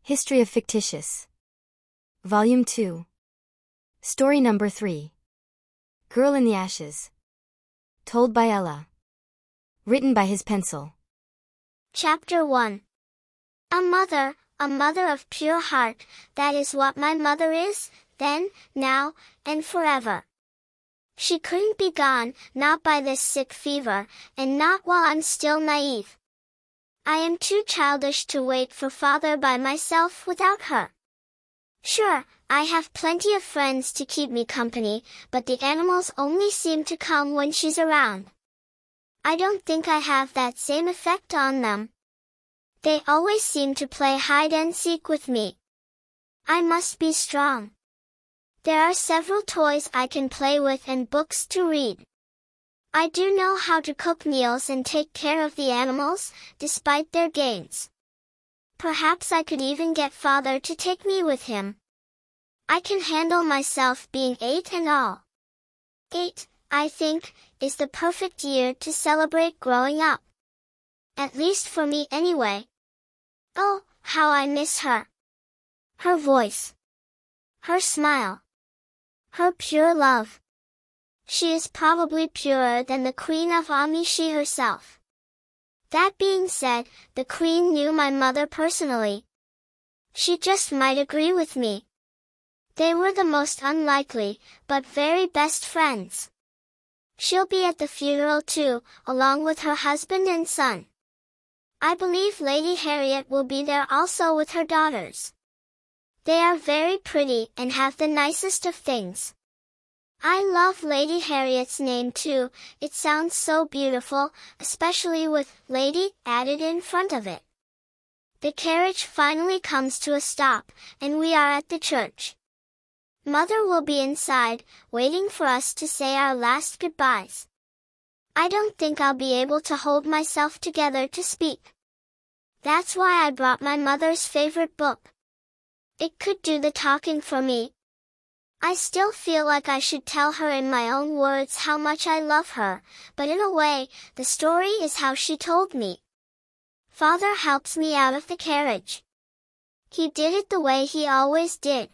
History of Fictitious. Volume 2. Story number 3. Girl in the Ashes. Told by Ella. Written by his pencil. Chapter 1. A mother of pure heart, that is what my mother is, then, now, and forever. She couldn't be gone, not by this sick fever, and not while I'm still naive. I am too childish to wait for father by myself without her. Sure, I have plenty of friends to keep me company, but the animals only seem to come when she's around. I don't think I have that same effect on them. They always seem to play hide and seek with me. I must be strong. There are several toys I can play with and books to read. I do know how to cook meals and take care of the animals, despite their games. Perhaps I could even get father to take me with him. I can handle myself being 8 and all. 8, I think, is the perfect year to celebrate growing up. At least for me anyway. Oh, how I miss her. Her voice. Her smile. Her pure love. She is probably purer than the Queen of Amishi herself. That being said, the Queen knew my mother personally. She just might agree with me. They were the most unlikely, but very best friends. She'll be at the funeral too, along with her husband and son. I believe Lady Harriet will be there also with her daughters. They are very pretty and have the nicest of things. I love Lady Harriet's name too, it sounds so beautiful, especially with Lady added in front of it. The carriage finally comes to a stop, and we are at the church. Mother will be inside, waiting for us to say our last goodbyes. I don't think I'll be able to hold myself together to speak. That's why I brought my mother's favorite book. It could do the talking for me. I still feel like I should tell her in my own words how much I love her, but in a way, the story is how she told me. Father helps me out of the carriage. He did it the way he always did.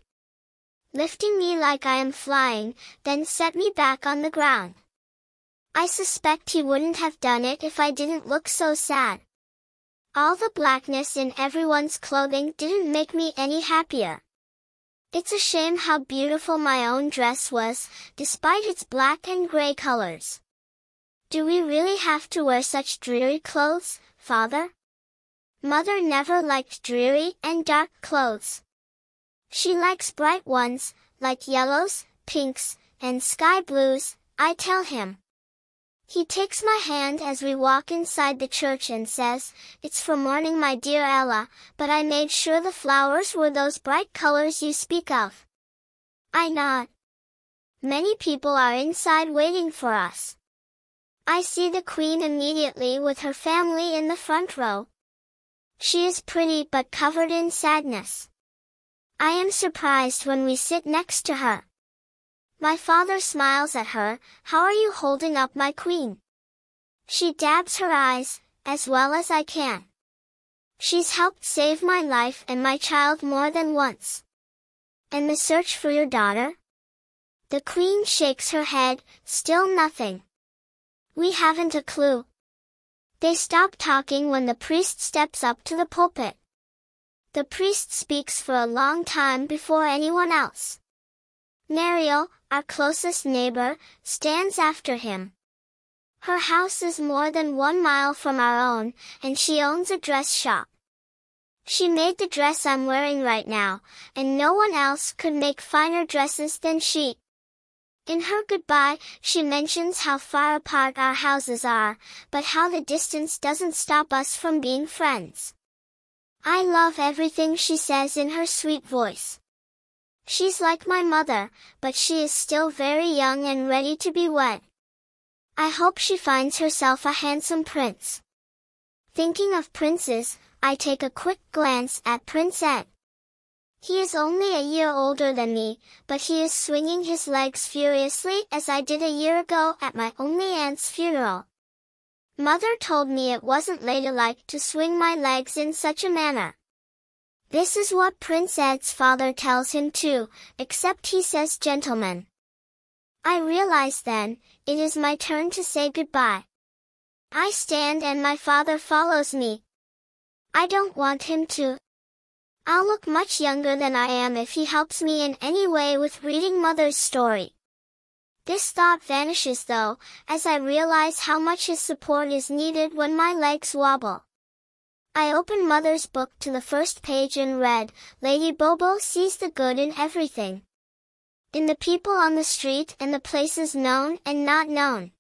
Lifting me like I am flying, then set me back on the ground. I suspect he wouldn't have done it if I didn't look so sad. All the blackness in everyone's clothing didn't make me any happier. It's a shame how beautiful my own dress was, despite its black and gray colors. Do we really have to wear such dreary clothes, Father? Mother never liked dreary and dark clothes. She likes bright ones, like yellows, pinks, and sky blues, I tell him. He takes my hand as we walk inside the church and says, "It's for mourning, my dear Ella, but I made sure the flowers were those bright colors you speak of." I nod. Many people are inside waiting for us. I see the Queen immediately with her family in the front row. She is pretty but covered in sadness. I am surprised when we sit next to her. My father smiles at her. "How are you holding up, my queen?" She dabs her eyes, as well as I can. She's helped save my life and my child more than once. And the search for your daughter? The Queen shakes her head, still nothing. We haven't a clue. They stop talking when the priest steps up to the pulpit. The priest speaks for a long time before anyone else. Mariel, our closest neighbor, stands after him. Her house is more than 1 mile from our own, and she owns a dress shop. She made the dress I'm wearing right now, and no one else could make finer dresses than she. In her goodbye, she mentions how far apart our houses are, but how the distance doesn't stop us from being friends. I love everything she says in her sweet voice. She's like my mother, but she is still very young and ready to be wed. I hope she finds herself a handsome prince. Thinking of princes, I take a quick glance at Prince Ed. He is only a year older than me, but he is swinging his legs furiously as I did a year ago at my only aunt's funeral. Mother told me it wasn't ladylike to swing my legs in such a manner. This is what Prince Ed's father tells him too, except he says gentleman. I realize then, it is my turn to say goodbye. I stand and my father follows me. I don't want him to. I'll look much younger than I am if he helps me in any way with reading Mother's story. This thought vanishes though, as I realize how much his support is needed when my legs wobble. I open Mother's book to the first page and read, Lady Bobo sees the good in everything. In the people on the street and the places known and not known.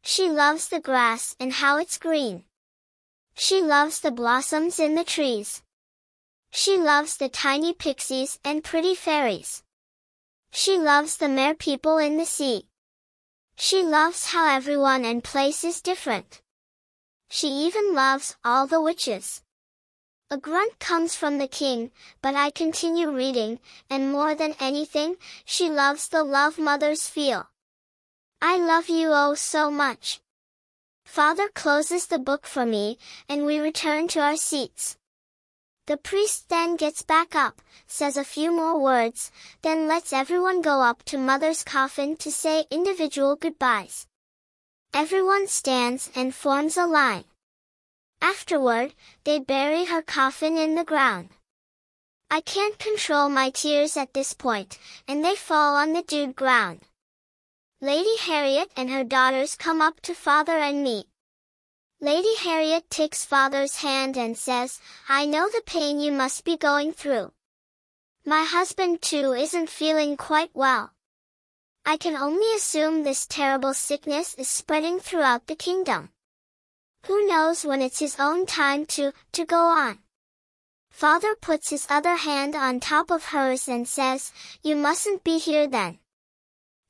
She loves the grass and how it's green. She loves the blossoms in the trees. She loves the tiny pixies and pretty fairies. She loves the mere people in the sea. She loves how everyone and place is different. She even loves all the witches. A grunt comes from the king, but I continue reading, and more than anything, she loves the love mothers feel. I love you oh so much. Father closes the book for me, and we return to our seats. The priest then gets back up, says a few more words, then lets everyone go up to Mother's coffin to say individual goodbyes. Everyone stands and forms a line. Afterward, they bury her coffin in the ground. I can't control my tears at this point, and they fall on the dewed ground. Lady Harriet and her daughters come up to Father and me. Lady Harriet takes Father's hand and says, I know the pain you must be going through. My husband too isn't feeling quite well. I can only assume this terrible sickness is spreading throughout the kingdom. Who knows when it's his own time to go on. Father puts his other hand on top of hers and says, you mustn't be here then.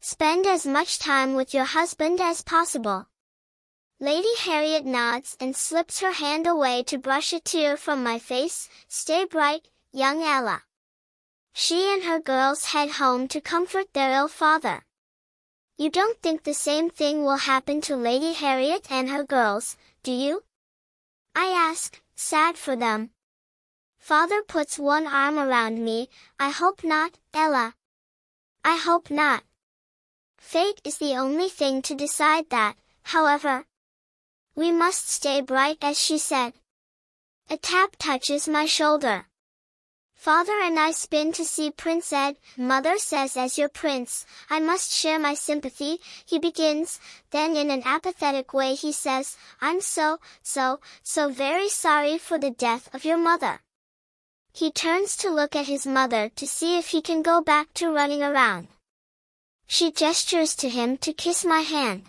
Spend as much time with your husband as possible. Lady Harriet nods and slips her hand away to brush a tear from my face. Stay bright, young Ella. She and her girls head home to comfort their ill father. You don't think the same thing will happen to Lady Harriet and her girls, do you? I ask, sad for them. Father puts one arm around me. I hope not, Ella. I hope not. Fate is the only thing to decide that, however. We must stay bright as she said. A tap touches my shoulder. Father and I spin to see Prince Ed. Mother says as your prince, I must share my sympathy, he begins, then in an apathetic way he says, I'm so very sorry for the death of your mother. He turns to look at his mother to see if he can go back to running around. She gestures to him to kiss my hand.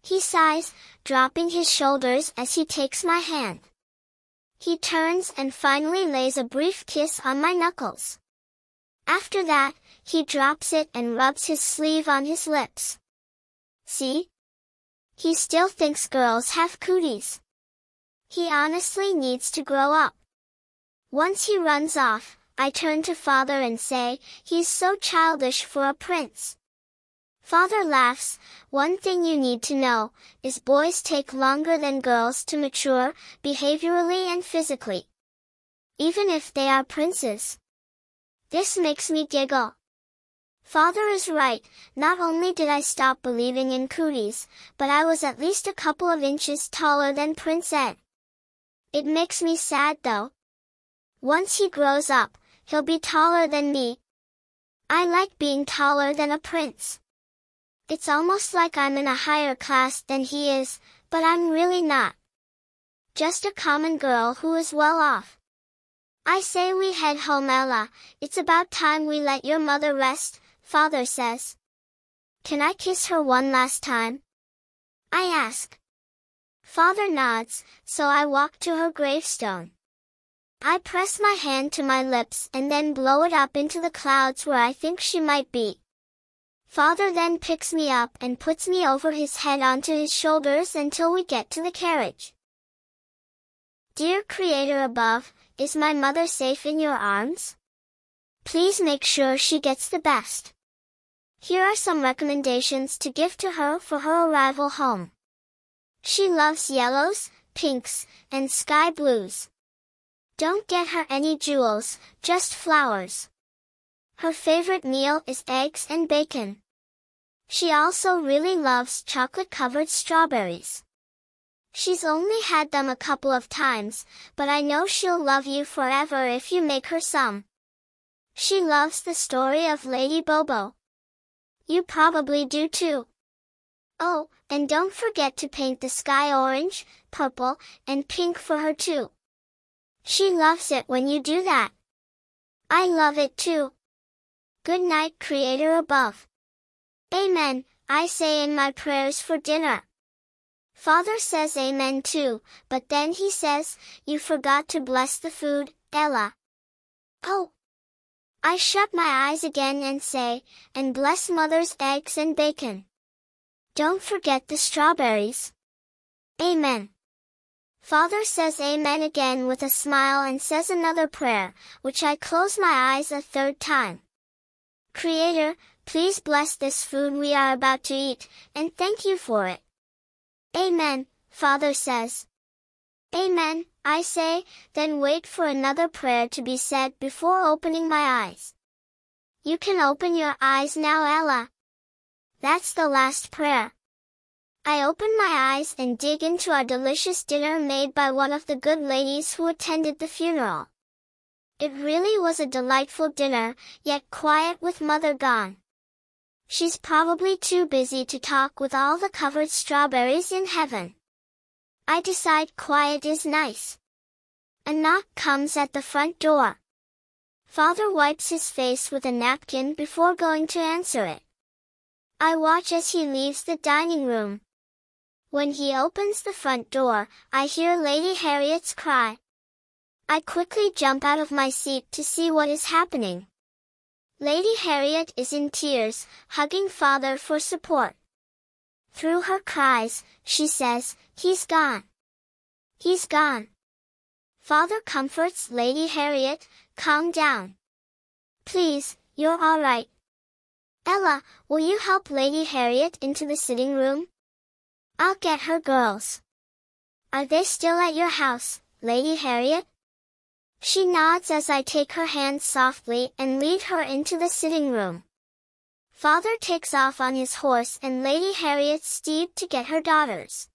He sighs, dropping his shoulders as he takes my hand. He turns and finally lays a brief kiss on my knuckles. After that, he drops it and rubs his sleeve on his lips. See? He still thinks girls have cooties. He honestly needs to grow up. Once he runs off, I turn to Father and say, he's so childish for a prince. Father laughs. One thing you need to know, is boys take longer than girls to mature, behaviorally and physically. Even if they are princes. This makes me giggle. Father is right, not only did I stop believing in cooties, but I was at least a couple of inches taller than Prince Ed. It makes me sad though. Once he grows up, he'll be taller than me. I like being taller than a prince. It's almost like I'm in a higher class than he is, but I'm really not. Just a common girl who is well off. I say we head home, Ella. It's about time we let your mother rest, Father says. Can I kiss her one last time? I ask. Father nods, so I walk to her gravestone. I press my hand to my lips and then blow it up into the clouds where I think she might be. Father then picks me up and puts me over his head onto his shoulders until we get to the carriage. Dear Creator above, is my mother safe in your arms? Please make sure she gets the best. Here are some recommendations to give to her for her arrival home. She loves yellows, pinks, and sky blues. Don't get her any jewels, just flowers. Her favorite meal is eggs and bacon. She also really loves chocolate-covered strawberries. She's only had them a couple of times, but I know she'll love you forever if you make her some. She loves the story of Lady Bobo. You probably do too. Oh, and don't forget to paint the sky orange, purple, and pink for her too. She loves it when you do that. I love it too. Good night, Creator above. Amen, I say in my prayers for dinner. Father says amen too, but then he says, you forgot to bless the food, Ella. Oh. I shut my eyes again and say, and bless Mother's eggs and bacon. Don't forget the strawberries. Amen. Father says amen again with a smile and says another prayer, which I close my eyes a third time. Creator, please bless this food we are about to eat, and thank you for it. Amen, Father says. Amen, I say, then wait for another prayer to be said before opening my eyes. You can open your eyes now, Ella. That's the last prayer. I open my eyes and dig into our delicious dinner made by one of the good ladies who attended the funeral. It really was a delightful dinner, yet quiet with Mother gone. She's probably too busy to talk with all the covered strawberries in heaven. I decide quiet is nice. A knock comes at the front door. Father wipes his face with a napkin before going to answer it. I watch as he leaves the dining room. When he opens the front door, I hear Lady Harriet's cry. I quickly jump out of my seat to see what is happening. Lady Harriet is in tears, hugging Father for support. Through her cries, she says, "He's gone. He's gone." Father comforts Lady Harriet, "Calm down. Please, you're all right. Ella, will you help Lady Harriet into the sitting room? I'll get her girls. Are they still at your house, Lady Harriet?" She nods as I take her hand softly and lead her into the sitting room. Father takes off on his horse and Lady Harriet's steed to get her daughters.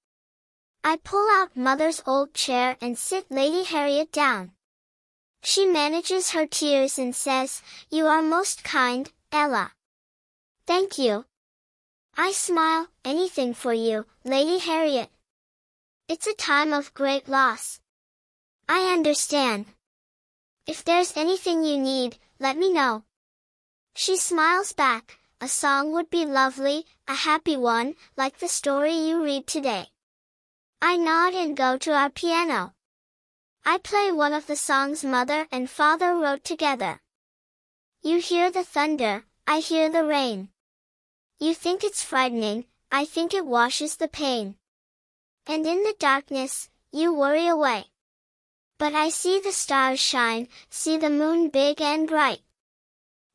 I pull out Mother's old chair and sit Lady Harriet down. She manages her tears and says, "You are most kind, Ella." "Thank you." I smile, "Anything for you, Lady Harriet. It's a time of great loss. I understand. If there's anything you need, let me know." She smiles back, "A song would be lovely, a happy one, like the story you read today." I nod and go to our piano. I play one of the songs Mother and Father wrote together. You hear the thunder, I hear the rain. You think it's frightening, I think it washes the pain. And in the darkness, you worry away. But I see the stars shine, see the moon big and bright.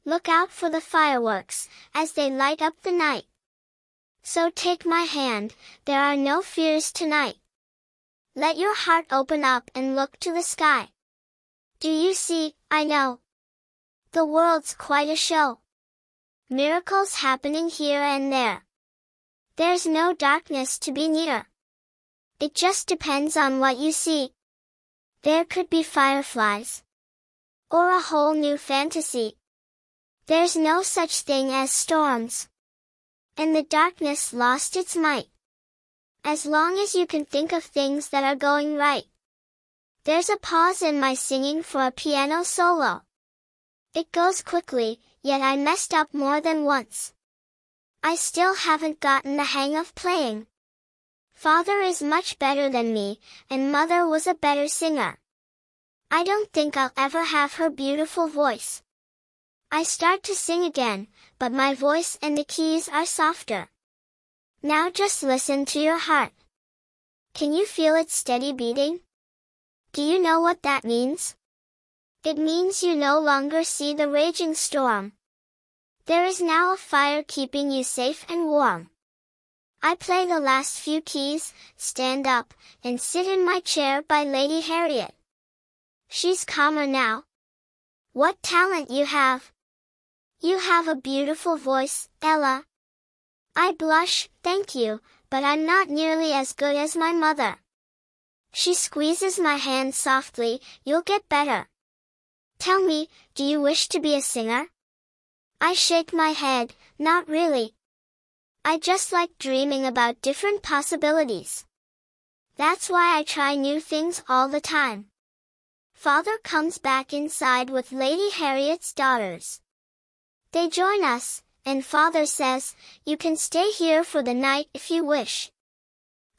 Look out for the fireworks, as they light up the night. So take my hand, there are no fears tonight. Let your heart open up and look to the sky. Do you see, I know. The world's quite a show. Miracles happening here and there. There's no darkness to be near. It just depends on what you see. There could be fireflies. Or a whole new fantasy. There's no such thing as storms. And the darkness lost its might. As long as you can think of things that are going right. There's a pause in my singing for a piano solo. It goes quickly, yet I messed up more than once. I still haven't gotten the hang of playing. Father is much better than me, and Mother was a better singer. I don't think I'll ever have her beautiful voice. I start to sing again, but my voice and the keys are softer. Now just listen to your heart. Can you feel it steady beating? Do you know what that means? It means you no longer see the raging storm. There is now a fire keeping you safe and warm. I play the last few keys, stand up, and sit in my chair by Lady Harriet. She's calmer now. What talent you have! You have a beautiful voice, Ella. I blush, thank you, but I'm not nearly as good as my mother. She squeezes my hand softly. You'll get better. Tell me, do you wish to be a singer? I shake my head, not really. I just like dreaming about different possibilities. That's why I try new things all the time. Father comes back inside with Lady Harriet's daughters. They join us, and Father says, you can stay here for the night if you wish.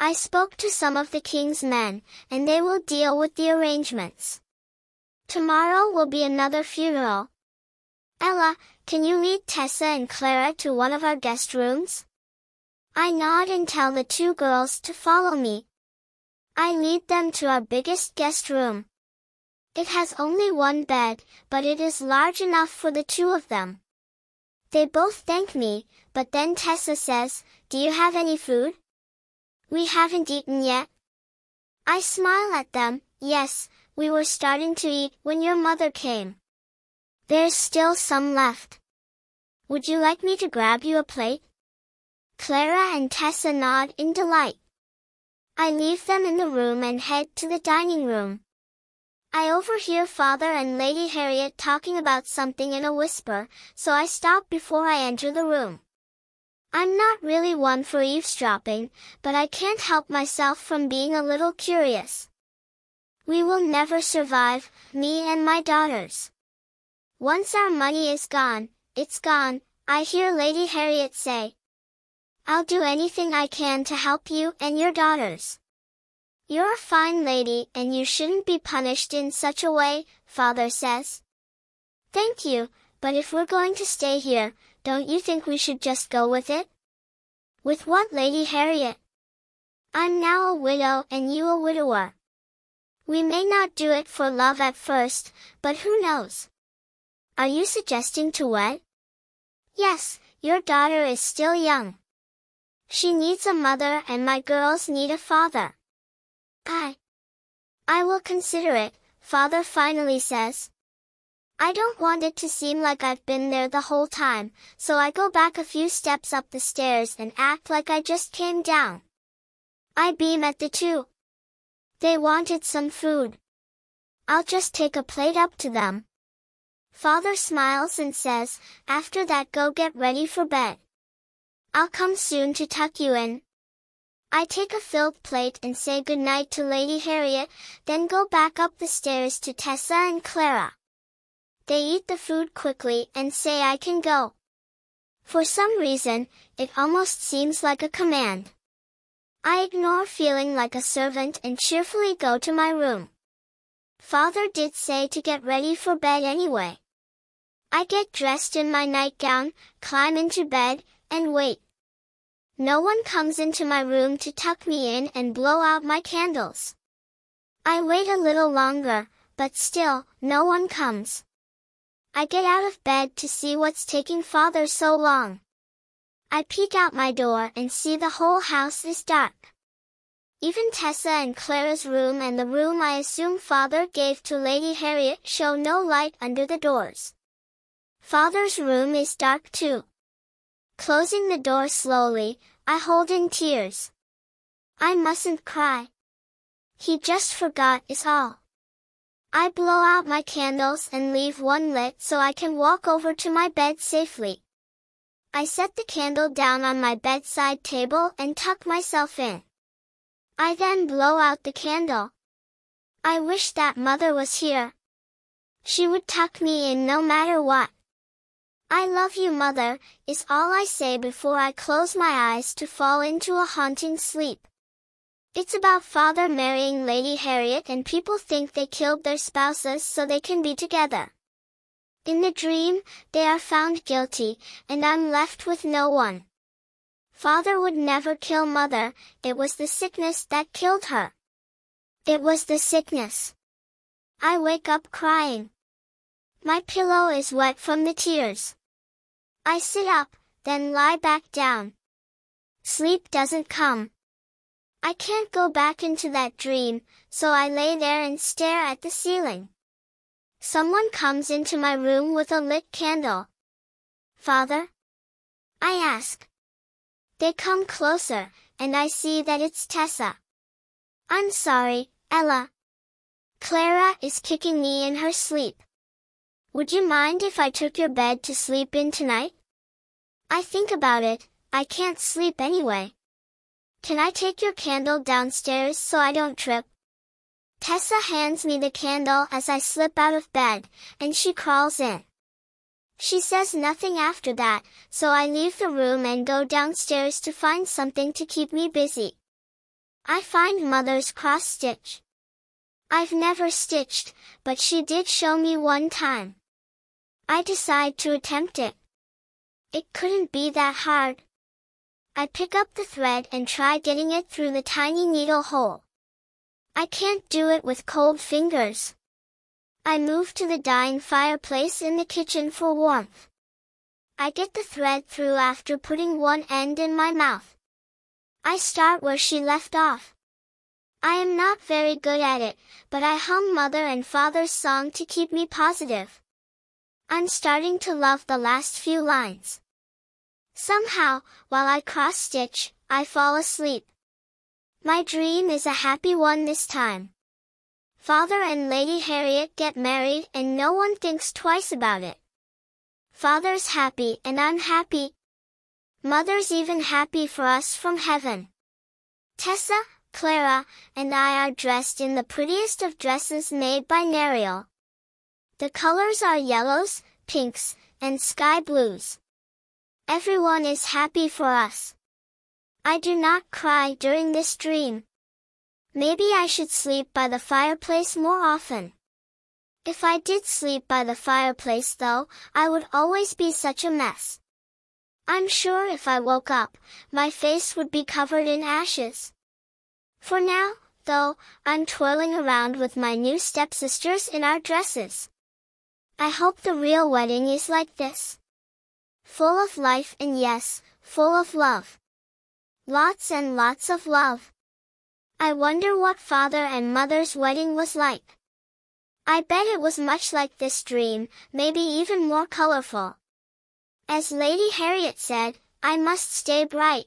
I spoke to some of the king's men, and they will deal with the arrangements. Tomorrow will be another funeral. Ella, can you lead Tessa and Clara to one of our guest rooms? I nod and tell the two girls to follow me. I lead them to our biggest guest room. It has only one bed, but it is large enough for the two of them. They both thank me, but then Tessa says, do you have any food? We haven't eaten yet. I smile at them. Yes, we were starting to eat when your mother came. There's still some left. Would you like me to grab you a plate? Clara and Tessa nod in delight. I leave them in the room and head to the dining room. I overhear Father and Lady Harriet talking about something in a whisper, so I stop before I enter the room. I'm not really one for eavesdropping, but I can't help myself from being a little curious. We will never survive, me and my daughters. Once our money is gone, it's gone, I hear Lady Harriet say. I'll do anything I can to help you and your daughters. You're a fine lady and you shouldn't be punished in such a way, Father says. Thank you, but if we're going to stay here, don't you think we should just go with it? With what, Lady Harriet? I'm now a widow and you a widower. We may not do it for love at first, but who knows? Are you suggesting to wed? Yes, your daughter is still young. She needs a mother and my girls need a father. I will consider it, Father finally says. I don't want it to seem like I've been there the whole time, so I go back a few steps up the stairs and act like I just came down. I beam at the two. They wanted some food. I'll just take a plate up to them. Father smiles and says, after that go get ready for bed. I'll come soon to tuck you in. I take a filled plate and say goodnight to Lady Harriet, then go back up the stairs to Tessa and Clara. They eat the food quickly and say I can go. For some reason, it almost seems like a command. I ignore feeling like a servant and cheerfully go to my room. Father did say to get ready for bed anyway. I get dressed in my nightgown, climb into bed, and wait. No one comes into my room to tuck me in and blow out my candles. I wait a little longer, but still, no one comes. I get out of bed to see what's taking Father so long. I peek out my door and see the whole house is dark. Even Tessa and Clara's room and the room I assume Father gave to Lady Harriet show no light under the doors. Father's room is dark too. Closing the door slowly, I hold in tears. I mustn't cry. He just forgot is all. I blow out my candles and leave one lit so I can walk over to my bed safely. I set the candle down on my bedside table and tuck myself in. I then blow out the candle. I wish that Mother was here. She would tuck me in no matter what. I love you, Mother, is all I say before I close my eyes to fall into a haunting sleep. It's about Father marrying Lady Harriet and people think they killed their spouses so they can be together. In the dream, they are found guilty, and I'm left with no one. Father would never kill Mother, it was the sickness that killed her. It was the sickness. I wake up crying. My pillow is wet from the tears. I sit up, then lie back down. Sleep doesn't come. I can't go back into that dream, so I lay there and stare at the ceiling. Someone comes into my room with a lit candle. Father? I ask. They come closer, and I see that it's Tessa. I'm sorry, Ella. Clara is kicking me in her sleep. Would you mind if I took your bed to sleep in tonight? I think about it, I can't sleep anyway. Can I take your candle downstairs so I don't trip? Tessa hands me the candle as I slip out of bed, and she crawls in. She says nothing after that, so I leave the room and go downstairs to find something to keep me busy. I find Mother's cross-stitch. I've never stitched, but she did show me one time. I decide to attempt it. It couldn't be that hard. I pick up the thread and try getting it through the tiny needle hole. I can't do it with cold fingers. I move to the dying fireplace in the kitchen for warmth. I get the thread through after putting one end in my mouth. I start where she left off. I am not very good at it, but I hum Mother and Father's song to keep me positive. I'm starting to love the last few lines. Somehow, while I cross-stitch, I fall asleep. My dream is a happy one this time. Father and Lady Harriet get married and no one thinks twice about it. Father's happy and I'm happy. Mother's even happy for us from heaven. Tessa, Clara, and I are dressed in the prettiest of dresses made by Neriel. The colors are yellows, pinks, and sky blues. Everyone is happy for us. I do not cry during this dream. Maybe I should sleep by the fireplace more often. If I did sleep by the fireplace though, I would always be such a mess. I'm sure if I woke up, my face would be covered in ashes. For now, though, I'm twirling around with my new stepsisters in our dresses. I hope the real wedding is like this. Full of life and yes, full of love. Lots and lots of love. I wonder what Father and Mother's wedding was like. I bet it was much like this dream, maybe even more colorful. As Lady Harriet said, I must stay bright.